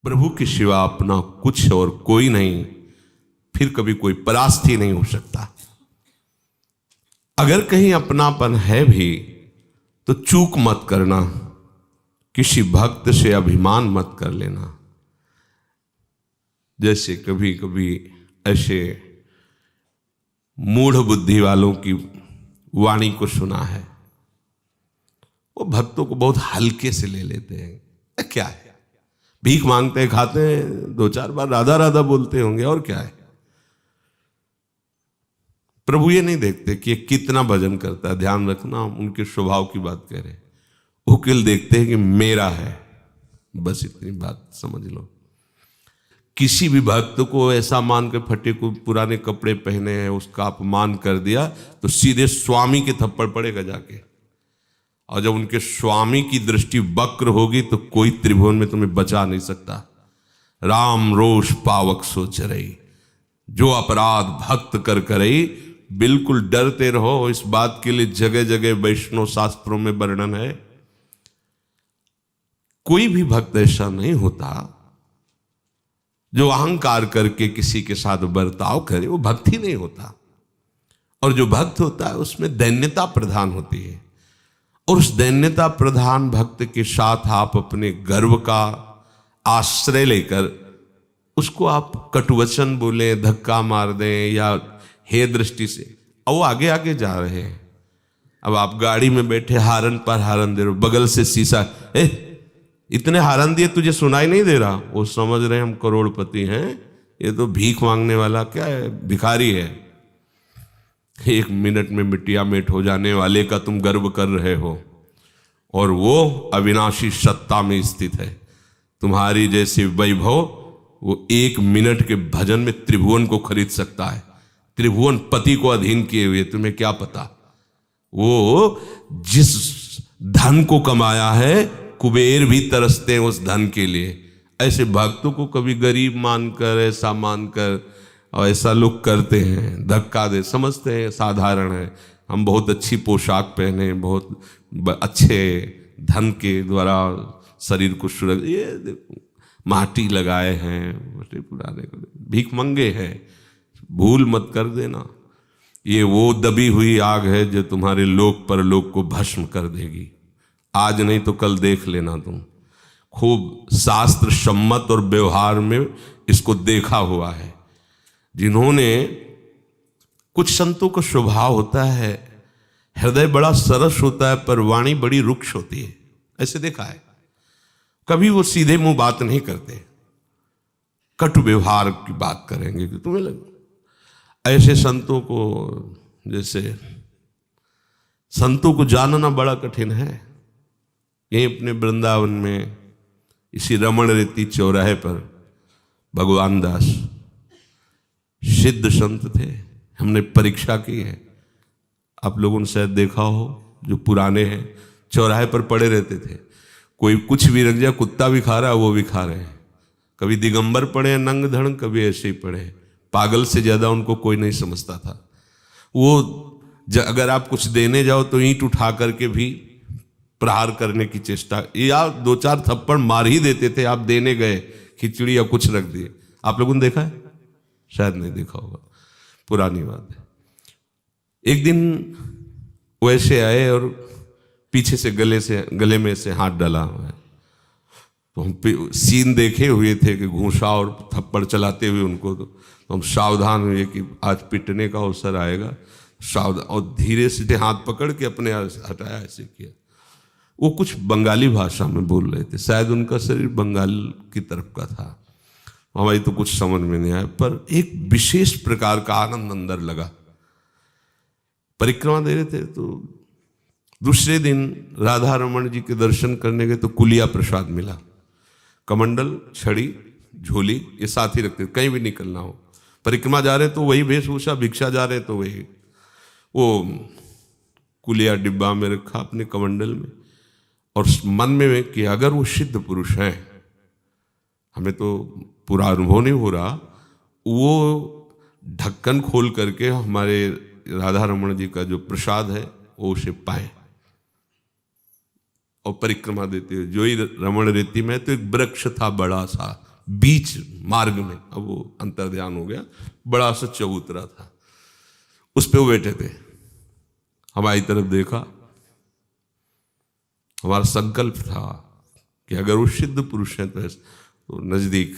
प्रभु के सिवा अपना कुछ और कोई नहीं, फिर कभी कोई परास्त ही नहीं हो सकता। अगर कहीं अपनापन है भी तो चूक मत करना, किसी भक्त से अभिमान मत कर लेना। जैसे कभी कभी ऐसे मूढ़ बुद्धि वालों की वाणी को सुना है, वो भक्तों को बहुत हल्के से ले लेते हैं। क्या है, भीख मांगते हैं, खाते हैं, दो चार बार राधा राधा बोलते होंगे, और क्या है। प्रभु ये नहीं देखते कि ये कितना भजन करता है। ध्यान रखना, हम उनके स्वभाव की बात कह रहे हैं। वो केवल देखते हैं कि मेरा है, बस इतनी बात समझ लो। किसी भी भक्त को ऐसा मान के फटे को पुराने कपड़े पहने हैं, उसका अपमान कर दिया तो सीधे स्वामी के थप्पड़ पड़ेगा जाके। और जब उनके स्वामी की दृष्टि वक्र होगी तो कोई त्रिभुवन में तुम्हें बचा नहीं सकता। राम रोष पावक सोच रही, जो अपराध भक्त कर करई। बिल्कुल डरते रहो, इस बात के लिए जगह जगह वैष्णव शास्त्रों में वर्णन है। कोई भी भक्त ऐसा नहीं होता जो अहंकार करके किसी के साथ बर्ताव करे, वो भक्त ही नहीं होता। और जो भक्त होता है उसमें दैन्यता प्रधान होती है, और उस दैन्यता प्रधान भक्त के साथ आप अपने गर्व का आश्रय लेकर उसको आप कटुवचन बोले, धक्का मार दें या हे दृष्टि से, और वो आगे आगे जा रहे हैं। अब आप गाड़ी में बैठे हारन पर हारन दे रहे हो, बगल से शीशा, इतने हारन दिए तुझे सुनाई नहीं दे रहा। वो समझ रहे हैं हम करोड़पति हैं, ये तो भीख मांगने वाला क्या है, भिखारी है। 1 मिनट में मिट्टिया मेट हो जाने वाले का तुम गर्व कर रहे हो, और वो अविनाशी सत्ता में स्थित है। तुम्हारी जैसी वैभव वो 1 मिनट के भजन में त्रिभुवन को खरीद सकता है। त्रिभुवन पति को अधीन किए हुए, तुम्हें क्या पता। वो जिस धन को कमाया है, कुबेर भी तरसते हैं उस धन के लिए। ऐसे भक्तों को कभी गरीब मानकर, ऐसा मानकर, और ऐसा लोग करते हैं, धक्का दे, समझते हैं साधारण है। हम बहुत अच्छी पोशाक पहने, बहुत अच्छे धन के द्वारा शरीर को सुरक्षित, ये माटी लगाए हैं, पुराने भीख मंगे हैं। भूल मत कर देना, ये वो दबी हुई आग है जो तुम्हारे लोक परलोक को भस्म कर देगी। आज नहीं तो कल देख लेना तुम। खूब शास्त्र सम्मत और व्यवहार में इसको देखा हुआ है। जिन्होंने, कुछ संतों का स्वभाव होता है, हृदय बड़ा सरस होता है पर वाणी बड़ी रुक्ष होती है, ऐसे देखा है। कभी वो सीधे मुंह बात नहीं करते, कटु व्यवहार की बात करेंगे कि तुम्हें लगे। ऐसे संतों को, जैसे संतों को जानना बड़ा कठिन है। यहीं अपने वृंदावन में इसी रमण रेती चौराहे पर भगवान दास सिद्ध संत थे, हमने परीक्षा की है। आप लोगों ने शायद देखा हो, जो पुराने हैं, चौराहे पर पड़े रहते थे। कोई कुछ भी रख जाए, कुत्ता भी खा रहा है, वो भी खा रहे हैं। कभी दिगंबर पड़े हैं नंग धड़, कभी ऐसे ही पड़े हैं। पागल से ज्यादा उनको कोई नहीं समझता था। वो अगर आप कुछ देने जाओ तो ईंट उठा करके भी प्रहार करने की चेष्टा, या 2-4 थप्पड़ मार ही देते थे। आप देने गए खिचड़ी या कुछ रख दिए। आप लोगों ने देखा है? शायद नहीं देखा होगा, पुरानी बात है। एक दिन वैसे आए और पीछे से गले में से हाथ डाला हुआ है। तो हम सीन देखे हुए थे कि घूंसा और थप्पड़ चलाते हुए उनको, तो हम सावधान हुए कि आज पिटने का अवसर आएगा। सावधान, और धीरे से हाथ पकड़ के अपने हटाया, ऐसे किया। वो कुछ बंगाली भाषा में बोल रहे थे, शायद उनका शरीर बंगाल की तरफ का था। हमारी तो कुछ समझ में नहीं आया, पर एक विशेष प्रकार का आनंद अंदर लगा। परिक्रमा दे रहे थे, तो दूसरे दिन राधा रमन जी के दर्शन करने गए तो कुलिया प्रसाद मिला। कमंडल, छड़ी, झोली ये साथ ही रखते, कहीं भी निकलना हो। परिक्रमा जा रहे तो वही वेशभूषा, भिक्षा जा रहे तो वही। वो कुलिया डिब्बा में रखा अपने कमंडल में, और मन में कि अगर वो सिद्ध पुरुष हैं, हमें तो पूरा अनुभव नहीं हो रहा, वो ढक्कन खोल करके हमारे राधा रमन जी का जो प्रसाद है वो उसे पाए और परिक्रमा देते हुए। जो ही रमण रेती में तो एक वृक्ष था बड़ा सा, बीच मार्ग में, अब वो अंतर्ध्यान हो गया, बड़ा सा चबूतरा था, उस पे वो बैठे थे। हमारी तरफ देखा, हमारा संकल्प था कि अगर वो सिद्ध पुरुष हैं तो नजदीक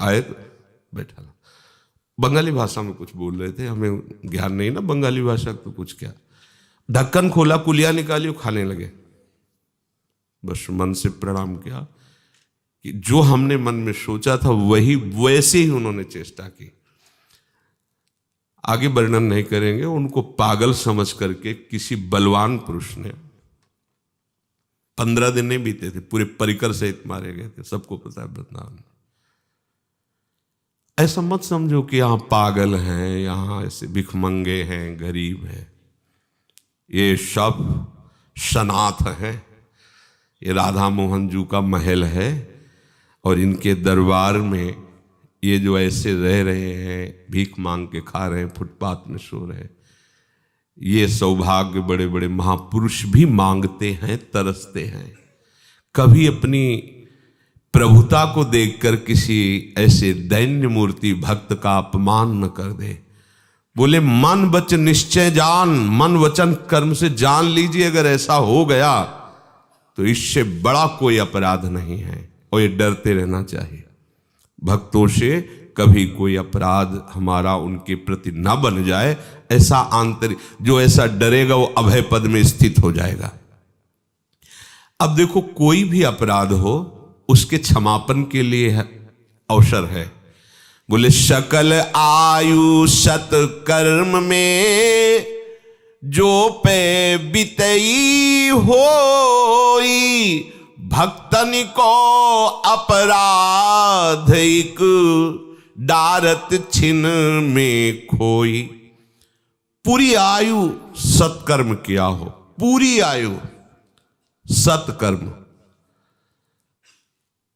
आए तो बैठा। बंगाली भाषा में कुछ बोल रहे थे, हमें ज्ञान नहीं ना बंगाली भाषा, तो कुछ क्या, ढक्कन खोला, कुलिया निकाली, खाने लगे। बस मन से प्रणाम किया कि जो हमने मन में सोचा था वही वैसे ही उन्होंने चेष्टा की। आगे वर्णन नहीं करेंगे। उनको पागल समझ करके किसी बलवान पुरुष ने, 15 दिन नहीं बीते थे, पूरे परिकर सहित मारे गए थे, सबको पता है वृंदावन में। ऐसा मत समझो कि यहां पागल हैं, यहां ऐसे भिखमंगे हैं, गरीब हैं। ये सब सनाथ है, ये राधा मोहन जी का महल है, और इनके दरबार में ये जो ऐसे रह रहे हैं, भीख मांग के खा रहे हैं, फुटपाथ में सो रहे हैं, ये सौभाग्य बड़े बड़े महापुरुष भी मांगते हैं, तरसते हैं। कभी अपनी प्रभुता को देखकर किसी ऐसे दैन्य मूर्ति भक्त का अपमान न कर दे। बोले मन वचन निश्चय जान, मन वचन कर्म से जान लीजिए, अगर ऐसा हो गया तो इससे बड़ा कोई अपराध नहीं है, और ये डरते रहना चाहिए। भक्तों से कभी कोई अपराध हमारा उनके प्रति न बन जाए, ऐसा आंतरिक, जो ऐसा डरेगा वो अभय पद में स्थित हो जाएगा। अब देखो, कोई भी अपराध हो उसके क्षमापन के लिए अवसर है। बोले सकल आयु सत कर्म में जो पे बितई होई, भक्तन को अपराध एक डारत छिन में खोई। पूरी आयु सत्कर्म किया हो, पूरी आयु सत्कर्म,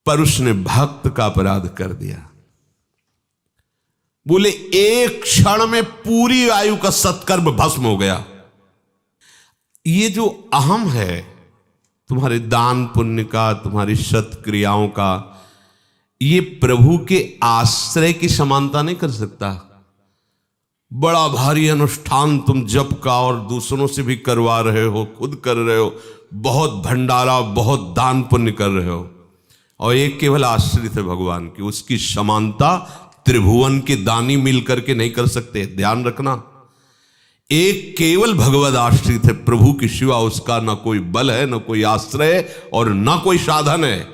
पर उसने भक्त का अपराध कर दिया। बोले एक क्षण में पूरी आयु का सत्कर्म भस्म हो गया। ये जो अहम है तुम्हारे दान पुण्य का, तुम्हारी सत्क्रियाओं का, ये प्रभु के आश्रय की समानता नहीं कर सकता। बड़ा भारी अनुष्ठान तुम जप का और दूसरों से भी करवा रहे हो, खुद कर रहे हो, बहुत भंडारा, बहुत दान पुण्य कर रहे हो, और एक केवल आश्रित है भगवान की, उसकी समानता त्रिभुवन के दानी मिल करके नहीं कर सकते। ध्यान रखना, एक केवल भगवद आश्रित है, प्रभु के सिवा उसका ना कोई बल है, ना कोई आश्रय और ना कोई साधन है।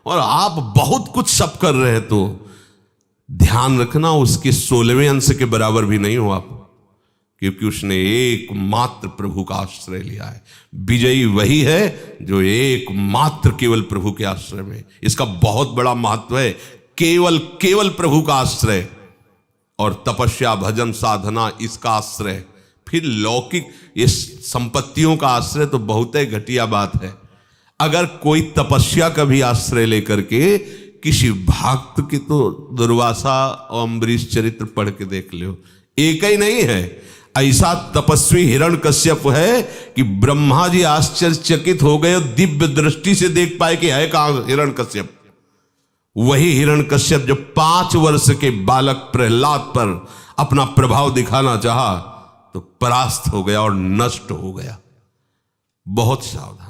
और आप बहुत कुछ सब कर रहे हैं, तो ध्यान रखना उसके 16वें अंश के बराबर भी नहीं हो आप, क्योंकि उसने एकमात्र प्रभु का आश्रय लिया है। विजयी वही है जो एकमात्र केवल प्रभु के आश्रय में। इसका बहुत बड़ा महत्व है, केवल केवल प्रभु का आश्रय, और तपस्या भजन साधना इसका आश्रय। फिर लौकिक इस संपत्तियों का आश्रय तो बहुत ही घटिया बात है। अगर कोई तपस्या का भी आश्रय लेकर के किसी भक्त की, तो दुर्वासा और अम्बरीश चरित्र पढ़ के देख लो, एक ही नहीं है। ऐसा तपस्वी हिरण्यकश्यप है कि ब्रह्मा जी आश्चर्यचकित हो गए, दिव्य दृष्टि से देख पाए कि है कहां हिरण्यकश्यप। वही हिरण्यकश्यप जो 5 वर्ष के बालक प्रहलाद पर अपना प्रभाव दिखाना चाहा तो परास्त हो गया और नष्ट हो गया। बहुत सावधान।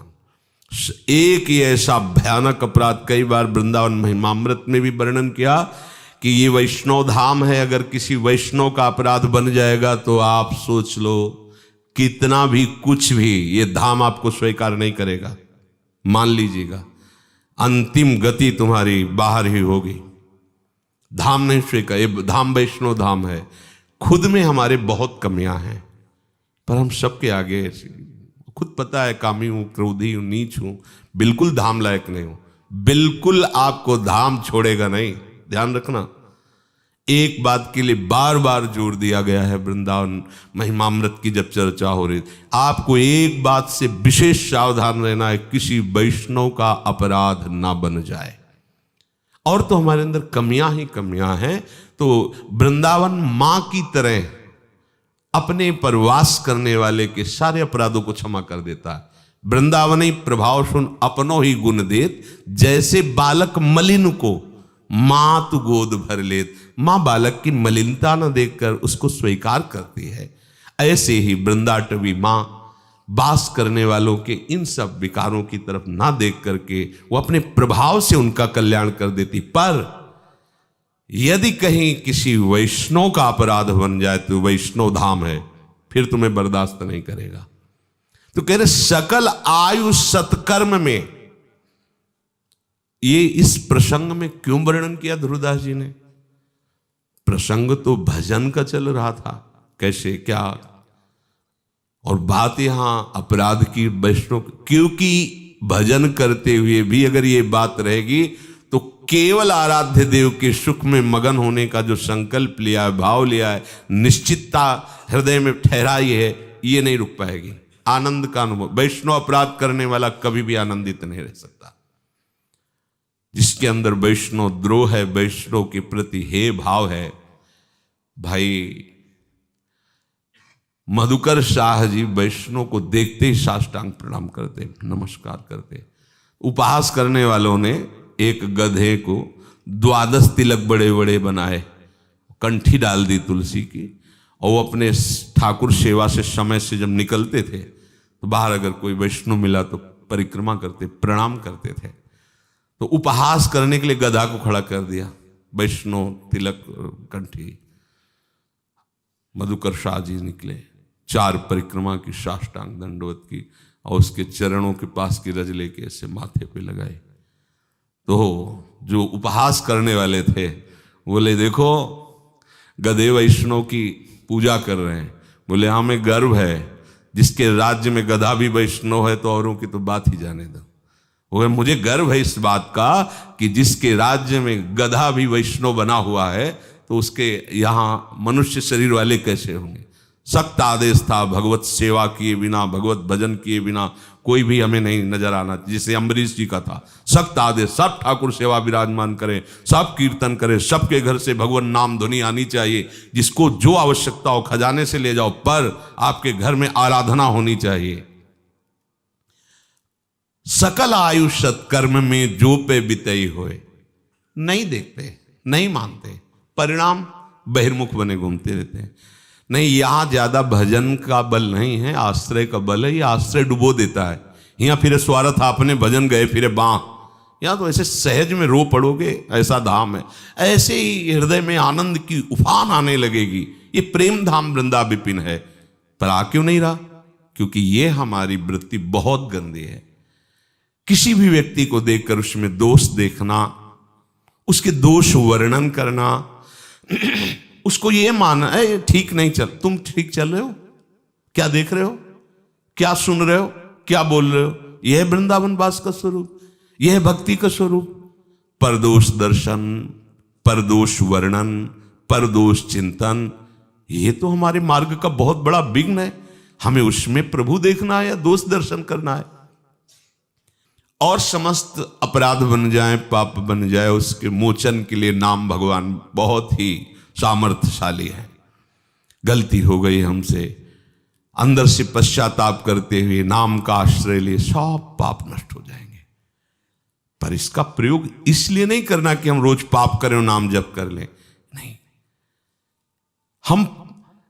एक ही ऐसा भयानक अपराध कई बार वृंदावन महिमामृत में भी वर्णन किया कि ये वैष्णव धाम है, अगर किसी वैष्णव का अपराध बन जाएगा तो आप सोच लो कितना भी कुछ भी ये धाम आपको स्वीकार नहीं करेगा। मान लीजिएगा अंतिम गति तुम्हारी बाहर ही होगी। धाम नहीं स्वीकार, ये धाम वैष्णव धाम है। खुद में हमारे बहुत कमियां हैं, पर हम सबके आगे खुद पता है कामी हूं, क्रोधी हूं, नीच हूं, बिल्कुल धाम लायक नहीं हूं। बिल्कुल आपको धाम छोड़ेगा नहीं, ध्यान रखना। एक बात के लिए बार बार जोर दिया गया है वृंदावन महिमामृत की जब चर्चा हो रही, आपको एक बात से विशेष सावधान रहना है, किसी वैष्णव का अपराध ना बन जाए। और तो हमारे अंदर कमियां ही कमियां हैं। तो वृंदावन मां की तरह अपने पर वास करने वाले के सारे अपराधों को क्षमा कर देता है। वृंदावन ही प्रभाव सुन अपनो ही गुण देत, जैसे बालक मलिन को मात गोद भर लेत। मां बालक की मलिनता न देखकर उसको स्वीकार करती है। ऐसे ही वृंदाटवी मां वास करने वालों के इन सब विकारों की तरफ ना देख करके वो अपने प्रभाव से उनका कल्याण कर देती। पर यदि कहीं किसी वैष्णव का अपराध बन जाए तो वैष्णव धाम है, फिर तुम्हें बर्दाश्त नहीं करेगा। तो कह रहे सकल आयु सत्कर्म में, ये इस प्रसंग में क्यों वर्णन किया ध्रुवदास जी ने? प्रसंग तो भजन का चल रहा था, कैसे क्या, और बात यहां अपराध की वैष्णव, क्योंकि भजन करते हुए भी अगर ये बात रहेगी तो केवल आराध्य देव के सुख में मगन होने का जो संकल्प लिया है, भाव लिया है, निश्चितता हृदय में ठहराई है, ये नहीं रुक पाएगी। आनंद का अनुभव, वैष्णव अपराध करने वाला कभी भी आनंदित नहीं रह सकता। जिसके अंदर वैष्णव द्रोह है, वैष्णव के प्रति हे भाव है, भाई मधुकर शाह जी वैष्णव को देखते ही साष्टांग प्रणाम करते, नमस्कार करते। उपहास करने वालों ने एक गधे को 12 तिलक बड़े बड़े बनाए, कंठी डाल दी तुलसी की, और वो अपने ठाकुर सेवा से समय से जब निकलते थे तो बाहर अगर कोई वैष्णव मिला तो परिक्रमा करते, प्रणाम करते थे। तो उपहास करने के लिए गधा को खड़ा कर दिया, वैष्णव तिलक कंठी। मधुकर शाह जी निकले, 4 परिक्रमा की, साष्टांग दंडवत की, और उसके चरणों के पास की रज लेके ऐसे माथे पे लगाए। तो जो उपहास करने वाले थे बोले देखो गधे वैष्णव की पूजा कर रहे हैं। बोले हमें गर्व है, जिसके राज्य में गधा भी वैष्णव है तो औरों की तो बात ही जाने दो। वो मुझे गर्व है इस बात का कि जिसके राज्य में गधा भी वैष्णव बना हुआ है तो उसके यहाँ मनुष्य शरीर वाले कैसे होंगे। सख्त आदेश था, भगवत सेवा किए बिना, भगवत भजन किए बिना कोई भी हमें नहीं नजर आना, जिसे अम्बरीश जी का था। सख्त आदेश, सब ठाकुर सेवा विराजमान करें, सब कीर्तन करें, सबके घर से भगवान नाम ध्वनि आनी चाहिए, जिसको जो आवश्यकता हो खजाने से ले जाओ, पर आपके घर में आराधना होनी चाहिए। सकल आयु सत्कर्म में जो पे बितई होए, नहीं देखते, नहीं मानते, परिणाम बहिर्मुख बने घूमते रहते हैं। नहीं, यहां ज्यादा भजन का बल नहीं है, आश्रय का बल है। ये आश्रय डुबो देता है। यहाँ फिर स्वार्थ आपने भजन गए फिर बाँ, यहाँ तो ऐसे सहज में रो पड़ोगे, ऐसा धाम है। ऐसे ही हृदय में आनंद की उफान आने लगेगी। ये प्रेम धाम वृंदा विपिन है। पर आ क्यों नहीं रहा? क्योंकि ये हमारी वृत्ति बहुत गंदी है। किसी भी व्यक्ति को देखकर उसमें दोष देखना, उसके दोष वर्णन करना, उसको ये माना है ठीक नहीं चल, तुम ठीक चल रहे हो, क्या देख रहे हो, क्या सुन रहे हो, क्या बोल रहे हो, यह वृंदावन वास का स्वरूप, यह भक्ति का स्वरूप। परदोष दर्शन, परदोष वर्णन, परदोष चिंतन, ये तो हमारे मार्ग का बहुत बड़ा विघ्न है। हमें उसमें प्रभु देखना है या दोष दर्शन करना है? और समस्त अपराध बन जाए, पाप बन जाए, उसके मोचन के लिए नाम भगवान बहुत ही सामर्थ्यशाली है। गलती हो गई हमसे, अंदर से पश्चाताप करते हुए नाम का आश्रय लिए सब पाप नष्ट हो जाएंगे। पर इसका प्रयोग इसलिए नहीं करना कि हम रोज पाप करें और नाम जप कर लें, नहीं। हम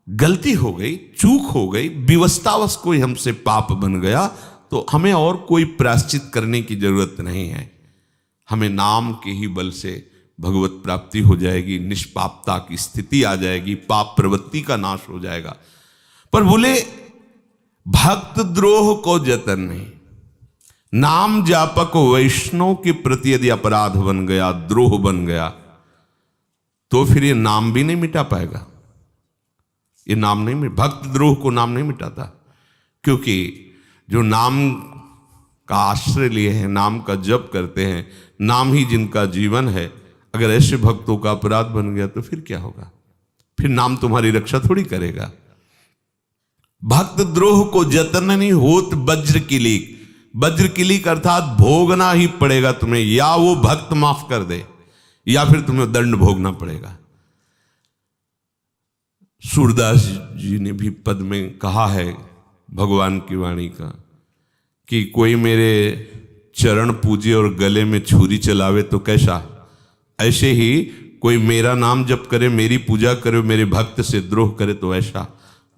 गलती हो गई, चूक हो गई, विवशतावश कोई हमसे पाप बन गया तो हमें और कोई प्रायश्चित करने की जरूरत नहीं है। हमें नाम के ही बल से भगवत प्राप्ति हो जाएगी, निष्पापता की स्थिति आ जाएगी, पाप प्रवृत्ति का नाश हो जाएगा। पर बोले भक्त द्रोह को जतन नहीं। नाम जापक वैष्णव के प्रति यदि अपराध बन गया, द्रोह बन गया, तो फिर ये नाम भी नहीं मिटा पाएगा। ये नाम नहीं, भक्त द्रोह को नाम नहीं मिटाता। क्योंकि जो नाम का आश्रय लिए हैं, नाम का जप करते हैं, नाम ही जिनका जीवन है, अगर ऐसे भक्तों का अपराध बन गया तो फिर क्या होगा? फिर नाम तुम्हारी रक्षा थोड़ी करेगा। भक्त द्रोह को जतन नहीं होत वज्र किलीक। वज्र किलीक अर्थात भोगना ही पड़ेगा तुम्हें, या वो भक्त माफ कर दे या फिर तुम्हें दंड भोगना पड़ेगा। सूरदास जी ने भी पद में कहा है भगवान की वाणी का कि कोई मेरे चरण पूजे और गले में छुरी चलावे तो कैसा? ऐसे ही कोई मेरा नाम जप करे, मेरी पूजा करे, मेरे भक्त से द्रोह करे तो ऐसा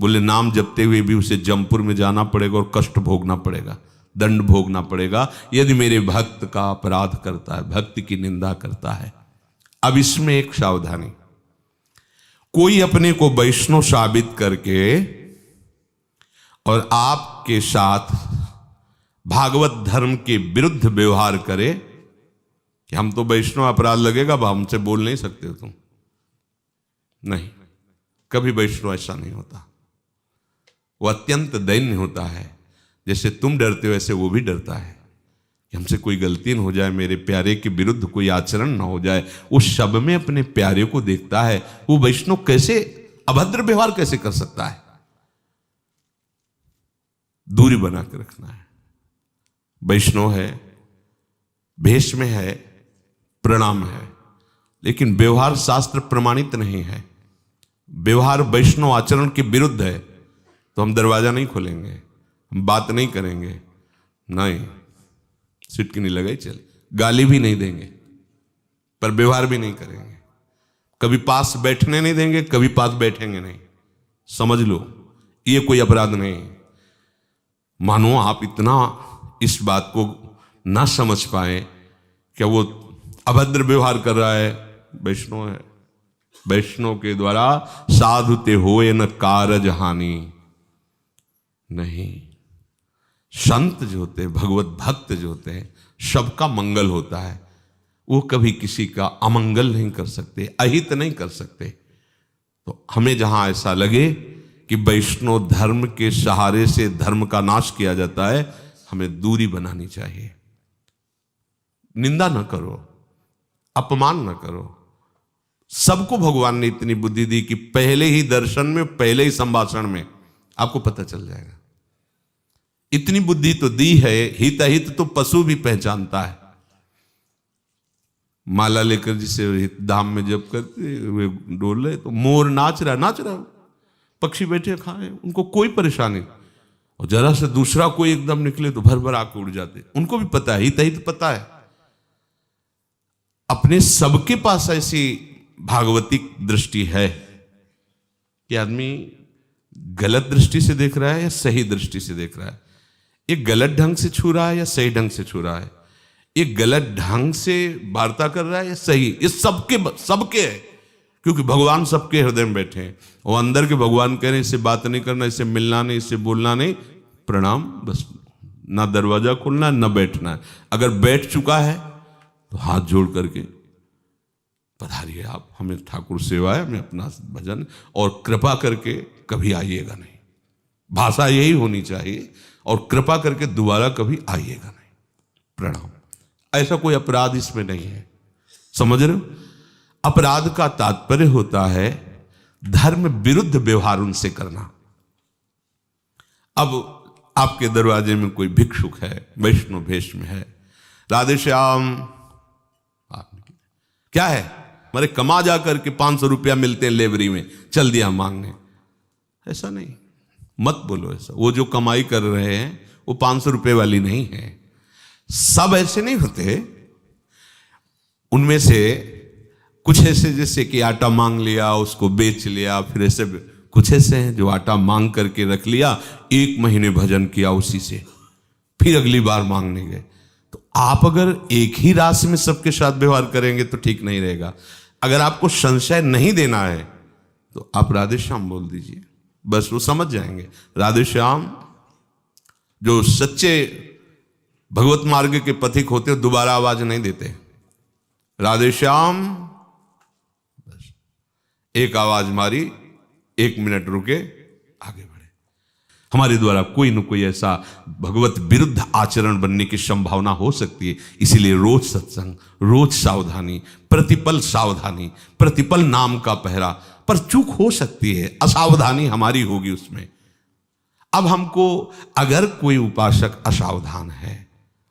बोले नाम जपते हुए भी उसे जमपुर में जाना पड़ेगा और कष्ट भोगना पड़ेगा, दंड भोगना पड़ेगा यदि मेरे भक्त का अपराध करता है, भक्त की निंदा करता है। अब इसमें एक सावधानी, कोई अपने को वैष्णव साबित करके और आपके साथ भागवत धर्म के विरुद्ध व्यवहार करे कि हम तो वैष्णव, अपराध लगेगा, हमसे बोल नहीं सकते हो तुम, नहीं, कभी वैष्णव ऐसा नहीं होता। वो अत्यंत दैन्य होता है। जैसे तुम डरते हो वैसे वो भी डरता है कि हमसे कोई गलती न हो जाए, मेरे प्यारे के विरुद्ध कोई आचरण ना हो जाए। वो शब में अपने प्यारे को देखता है। वो वैष्णव कैसे अभद्र व्यवहार कैसे कर सकता है? दूरी बना के रखना है। वैष्णव है, भेष में है, प्रणाम है, लेकिन व्यवहार शास्त्र प्रमाणित नहीं है। व्यवहार वैष्णव आचरण के विरुद्ध है तो हम दरवाजा नहीं खोलेंगे, हम बात नहीं करेंगे, नहीं, सिटकी नहीं लगाई चले, गाली भी नहीं देंगे, पर व्यवहार भी नहीं करेंगे। कभी पास बैठने नहीं देंगे, कभी पास बैठेंगे नहीं। समझ लो, ये कोई अपराध नहीं। मानो आप इतना इस बात को ना समझ पाए कि वो अभद्र व्यवहार कर रहा है, वैष्णव है। वैष्णव के द्वारा साधुते होए न कारज हानि, नहीं, संत जो होते हैं, भगवत भक्त जो होते हैं, सबका मंगल होता है। वो कभी किसी का अमंगल नहीं कर सकते, अहित नहीं कर सकते। तो हमें जहां ऐसा लगे कि वैष्णव धर्म के सहारे से धर्म का नाश किया जाता है, हमें दूरी बनानी चाहिए। निंदा न करो, अपमान न करो। सबको भगवान ने इतनी बुद्धि दी कि पहले ही दर्शन में, पहले ही संभाषण में आपको पता चल जाएगा। इतनी बुद्धि तो दी है, हित अहित तो पशु भी पहचानता है। माला लेकर जिसे धाम में जब करते हुए डोल रहे तो मोर नाच रहा, पक्षी बैठे खाए, उनको कोई परेशानी नहीं। और जरा से दूसरा कोई एकदम निकले तो भर भर आके उड़ जाते। उनको भी पता है, हित अहित पता है। अपने सबके पास ऐसी भागवतिक दृष्टि है कि आदमी गलत दृष्टि से देख रहा है या सही दृष्टि से देख रहा है। ये गलत ढंग से छू रहा है या सही ढंग से छू रहा है। ये गलत ढंग से वार्ता कर रहा है या सही। ये सबके है, क्योंकि भगवान सबके हृदय में बैठे हैं। और अंदर के भगवान कह रहे हैं इससे बात नहीं करना, इससे मिलना नहीं, इससे बोलना नहीं, प्रणाम, बस ना दरवाजा खोलना ना बैठना है। अगर बैठ चुका है तो हाथ जोड़ करके पधारिए आप, हमें ठाकुर सेवा है, हमें अपना भजन, और कृपा करके कभी आइएगा नहीं। भाषा यही होनी चाहिए, और कृपा करके दोबारा कभी आइएगा नहीं, प्रणाम। ऐसा कोई अपराध इसमें नहीं है, समझ रहे हो? अपराध का तात्पर्य होता है धर्म विरुद्ध व्यवहार उनसे करना। अब आपके दरवाजे में कोई भिक्षुक है, वैष्णव भेष में है, राधे श्याम, क्या है, मेरे कमा जा करके 500 रुपया मिलते हैं लेबरी में, चल दिया मांगने। ऐसा नहीं, मत बोलो ऐसा। वो जो कमाई कर रहे हैं वो 500 रुपये वाली नहीं है। सब ऐसे नहीं होते, उनमें से कुछ ऐसे जैसे कि आटा मांग लिया, उसको बेच लिया, फिर ऐसे कुछ ऐसे हैं जो आटा मांग करके रख लिया, 1 महीने भजन किया उसी से, फिर अगली बार मांगने गए। तो आप अगर एक ही राशि में सबके साथ व्यवहार करेंगे तो ठीक नहीं रहेगा। अगर आपको संशय नहीं देना है तो आप राधे श्याम बोल दीजिए, बस वो समझ जाएंगे। राधे श्याम, जो सच्चे भगवत मार्ग के पथिक होते हैं दोबारा आवाज नहीं देते। राधे श्याम, बस एक आवाज मारी, 1 मिनट रुके, आगे बढ़े। हमारे द्वारा कोई न कोई ऐसा भगवत विरुद्ध आचरण बनने की संभावना हो सकती है। इसीलिए रोज सत्संग, रोज सावधानी, प्रतिपल सावधानी, प्रतिपल नाम का पहरा। पर चूक हो सकती है, असावधानी हमारी होगी उसमें। अब हमको, अगर कोई उपासक असावधान है,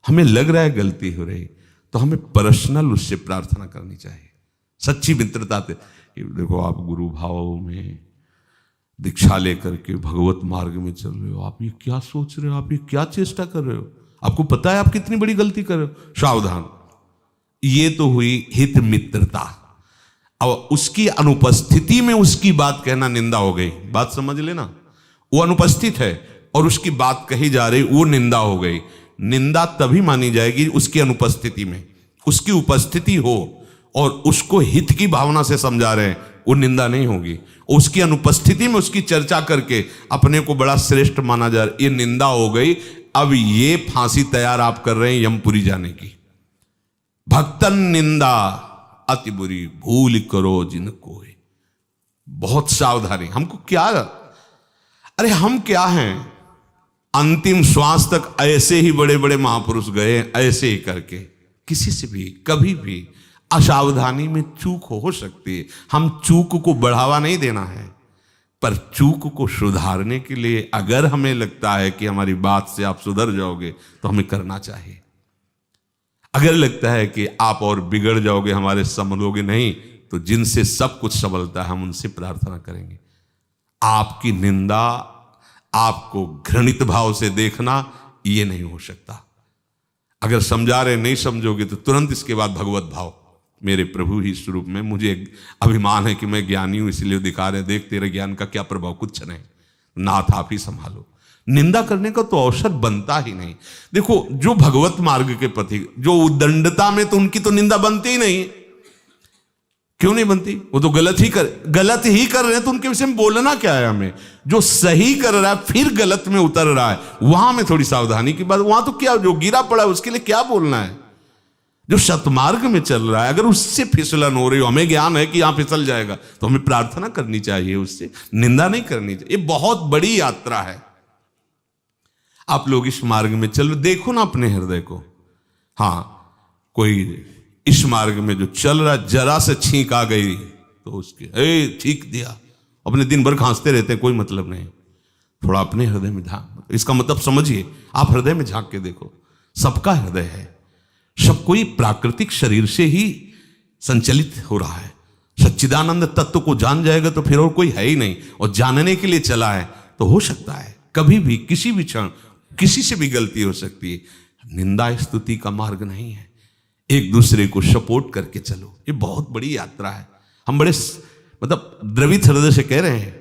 हमें लग रहा है गलती हो रही, तो हमें पर्सनल उससे प्रार्थना करनी चाहिए, सच्ची मित्रता से। देखो, आप गुरु भाव में दीक्षा लेकर के भगवत मार्ग में चल रहे हो, आप ये क्या सोच रहे हो, आप ये क्या चेष्टा कर रहे हो, आपको पता है आप कितनी बड़ी गलती कर रहे हो, सावधान। ये तो हुई हित मित्रता। अब उसकी अनुपस्थिति में उसकी बात कहना निंदा हो गई। बात समझ लेना, वो अनुपस्थित है और उसकी बात कही जा रही, वो निंदा हो गई। निंदा तभी मानी जाएगी उसकी अनुपस्थिति में। उसकी उपस्थिति हो और उसको हित की भावना से समझा रहे हैं, वो निंदा नहीं होगी। उसकी अनुपस्थिति में उसकी चर्चा करके अपने को बड़ा श्रेष्ठ माना जा रहा है, ये निंदा हो गई। अब ये फांसी तैयार आप कर रहे हैं यमपुरी जाने की। भक्तन निंदा अति बुरी, भूल करो जिन कोई। बहुत सावधानी। हमको क्या, अरे हम क्या हैं, अंतिम श्वास तक ऐसे ही बड़े बड़े महापुरुष गए, ऐसे ही करके। किसी से भी कभी भी असावधानी में चूक हो सकती है। हम चूक को बढ़ावा नहीं देना है, पर चूक को सुधारने के लिए अगर हमें लगता है कि हमारी बात से आप सुधर जाओगे तो हमें करना चाहिए। अगर लगता है कि आप और बिगड़ जाओगे, हमारे संभलोगे नहीं, तो जिनसे सब कुछ संभलता है हम उनसे प्रार्थना करेंगे। आपकी निंदा, आपको घृणित भाव से देखना, ये नहीं हो सकता। अगर समझा रहे नहीं समझोगे तो तुरंत इसके बाद भगवत भाव, मेरे प्रभु ही स्वरूप में मुझे अभिमान है कि मैं ज्ञानी हूं, इसलिए दिखा रहे, देख तेरे ज्ञान का क्या प्रभाव, कुछ नहीं, नाथ आप ही संभालो। निंदा करने का तो अवसर बनता ही नहीं। देखो, जो भगवत मार्ग के प्रति जो उद्दंडता में, तो उनकी तो निंदा बनती ही नहीं। क्यों नहीं बनती? वो तो गलत ही कर रहे हैं, तो उनके विषय में बोलना क्या है हमें? जो सही कर रहा है फिर गलत में उतर रहा है, वहां में थोड़ी सावधानी की बात। वहां तो क्या, जो गिरा पड़ा है उसके लिए क्या बोलना है? जो सतमार्ग में चल रहा है, अगर उससे फिसलन हो रही हो, हमें ज्ञान है कि यहां फिसल जाएगा, तो हमें प्रार्थना करनी चाहिए, उससे निंदा नहीं करनी चाहिए। ये बहुत बड़ी यात्रा है। आप लोग इस मार्ग में चलो, देखो ना अपने हृदय को। हाँ, कोई इस मार्ग में जो चल रहा, जरा से छींक आ गई तो उसके छींक दिया, अपने दिन भर खांसते रहते हैं, कोई मतलब नहीं। थोड़ा अपने हृदय में झांक, इसका मतलब समझिए, आप हृदय में झांक के देखो। सबका हृदय है, सब कोई प्राकृतिक शरीर से ही संचलित हो रहा है। सच्चिदानंद तत्व को जान जाएगा तो फिर और कोई है ही नहीं, और जानने के लिए चला है तो हो सकता है कभी भी किसी भी क्षण किसी से भी गलती हो सकती है। निंदा स्तुति का मार्ग नहीं है। एक दूसरे को सपोर्ट करके चलो, ये बहुत बड़ी यात्रा है। हम बड़े मतलब द्रवित हृदय से कह रहे हैं,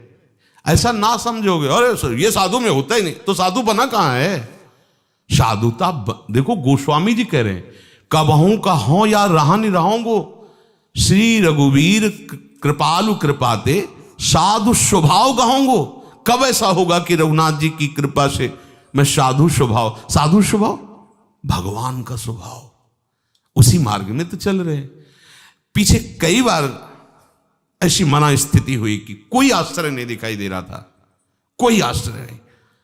ऐसा ना समझोगे अरे ये साधु में होता ही नहीं, तो साधु बना कहां है? साधुता देखो, गोस्वामी जी कह रहे हैं, कबहू का हो या रहा नहीं रहोगो, श्री रघुवीर कृपालु कृपाते साधु स्वभाव गहोगो। कब ऐसा होगा कि रघुनाथ जी की कृपा से मैं साधु स्वभाव भगवान का स्वभाव, उसी मार्ग में तो चल रहे हैं। पीछे कई बार ऐसी मना स्थिति हुई कि कोई आश्रय नहीं दिखाई दे रहा था, कोई आश्रय नहीं,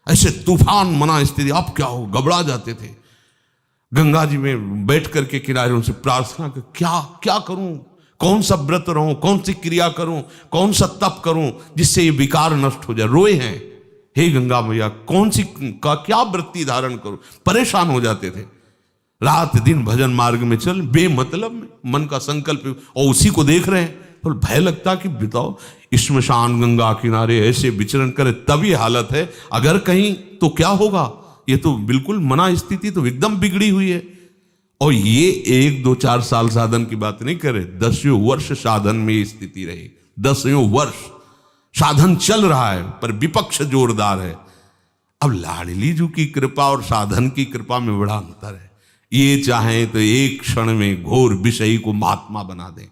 ऐसे तूफान मना स्थिति। अब क्या हो, घबरा जाते थे। गंगा जी में बैठ करके किनारे उनसे प्रार्थना कर, क्या करूं, कौन सा व्रत रहूं, कौन सी क्रिया करूं, कौन सा तप करूं जिससे ये विकार नष्ट हो जाए। रोए हैं, हे गंगा मैया, कौन सी का क्या वृत्ति धारण करूं, परेशान हो जाते थे। रात दिन भजन मार्ग में चल, बेमतलब में मन का संकल्प, और उसी को देख रहे हैं तो भय लगता कि बताओ, श्मशान गंगा किनारे ऐसे विचरण करे, तब ये हालत है, अगर कहीं तो क्या होगा? ये तो बिल्कुल मना स्थिति तो एकदम बिगड़ी हुई है। और ये 1 2 4 साल साधन की बात नहीं करे, 10 वर्ष साधन में स्थिति रही। 10 वर्ष साधन चल रहा है, पर विपक्ष जोरदार है। अब लाडली जी की कृपा और साधन की कृपा में बड़ा अंतर है। ये चाहे तो एक क्षण में घोर विषयी को महात्मा बना दें,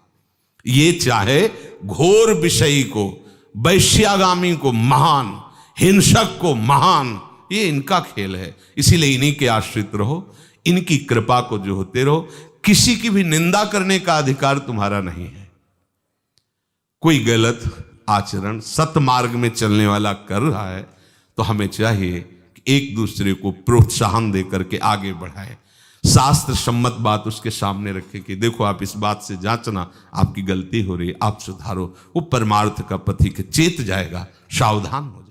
ये चाहे घोर विषयी को, वैश्यागामी को महान, हिंसक को महान, ये इनका खेल है। इसीलिए इन्हीं के आश्रित रहो, इनकी कृपा को जो होते रहो। किसी की भी निंदा करने का अधिकार तुम्हारा नहीं है। कोई गलत आचरण सतमार्ग में चलने वाला कर रहा है तो हमें चाहिए कि एक दूसरे को प्रोत्साहन दे करके आगे बढ़ाए, शास्त्र सम्मत बात उसके सामने रखे कि देखो आप इस बात से जांचना, आपकी गलती हो रही है, आप सुधारो। वो परमार्थ का पथिक चेत जाएगा, सावधान हो